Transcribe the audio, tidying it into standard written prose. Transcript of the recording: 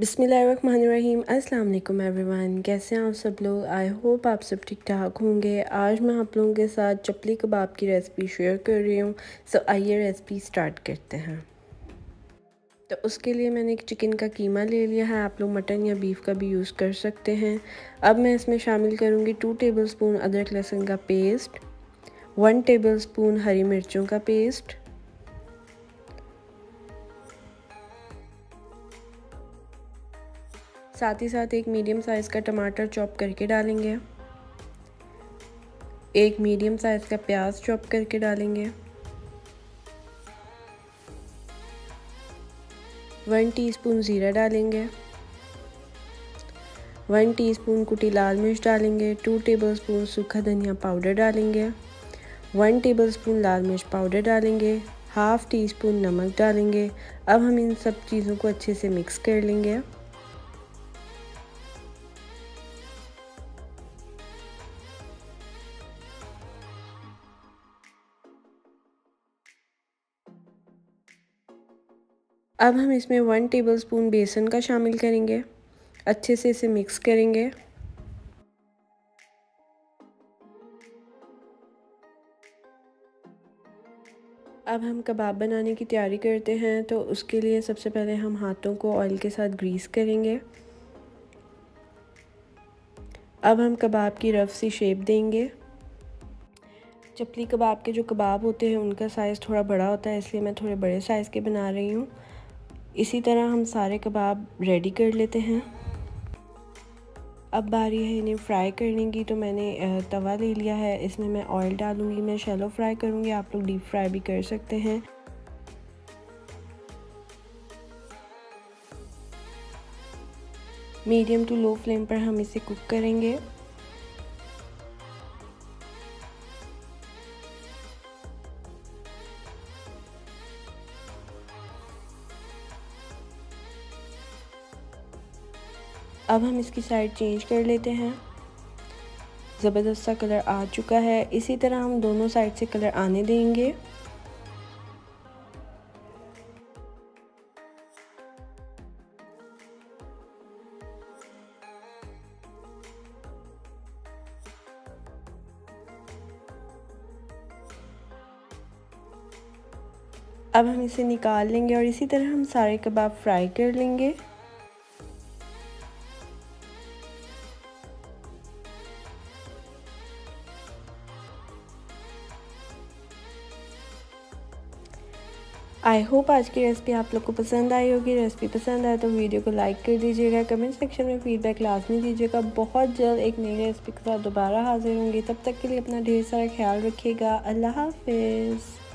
बिस्मिल्लाहिर्रहमानिर्रहीम। अस्सलाम वालेकुम एवरीवन, कैसे हैं आप सब लोग। आई होप आप सब ठीक ठाक होंगे। आज मैं आप लोगों के साथ चपली कबाब की रेसिपी शेयर कर रही हूँ। सो आइए रेसिपी स्टार्ट करते हैं। तो उसके लिए मैंने एक चिकन का कीमा ले लिया है। आप लोग मटन या बीफ का भी यूज़ कर सकते हैं। अब मैं इसमें शामिल करूँगी 2 टेबलस्पून अदरक लहसुन का पेस्ट, 1 टेबलस्पून हरी मिर्चों का पेस्ट, साथ ही साथ एक मीडियम साइज़ का टमाटर चॉप करके डालेंगे, एक मीडियम साइज़ का प्याज चॉप करके डालेंगे, 1 टीस्पून ज़ीरा डालेंगे, 1 टीस्पून कुटी लाल मिर्च डालेंगे, 2 टेबलस्पून सूखा धनिया पाउडर डालेंगे, 1 टेबलस्पून लाल मिर्च पाउडर डालेंगे, हाफ़ टी स्पून नमक डालेंगे। अब हम इन सब चीज़ों को अच्छे से मिक्स कर लेंगे। अब हम इसमें 1 टेबलस्पून बेसन का शामिल करेंगे, अच्छे से इसे मिक्स करेंगे। अब हम कबाब बनाने की तैयारी करते हैं। तो उसके लिए सबसे पहले हम हाथों को ऑयल के साथ ग्रीस करेंगे। अब हम कबाब की रफ सी शेप देंगे। चपली कबाब के जो कबाब होते हैं उनका साइज़ थोड़ा बड़ा होता है, इसलिए मैं थोड़े बड़े साइज़ के बना रही हूँ। इसी तरह हम सारे कबाब रेडी कर लेते हैं। अब बारी है इन्हें फ्राई करने की। तो मैंने तवा ले लिया है, इसमें मैं ऑयल डालूँगी। मैं शैलो फ्राई करूँगी, आप लोग डीप फ्राई भी कर सकते हैं। मीडियम टू लो फ्लेम पर हम इसे कुक करेंगे। अब हम इसकी साइड चेंज कर लेते हैं। ज़बरदस्त सा कलर आ चुका है। इसी तरह हम दोनों साइड से कलर आने देंगे। अब हम इसे निकाल लेंगे और इसी तरह हम सारे कबाब फ्राई कर लेंगे। आई होप आज की रेसिपी आप लोग को पसंद आई होगी। रेसिपी पसंद आए तो वीडियो को लाइक कर दीजिएगा, कमेंट सेक्शन में फ़ीडबैक लाजमी दीजिएगा। बहुत जल्द एक नई रेसिपी के साथ दोबारा हाजिर होंगी। तब तक के लिए अपना ढेर सारा ख्याल रखिएगा। अल्लाह हाफिज़।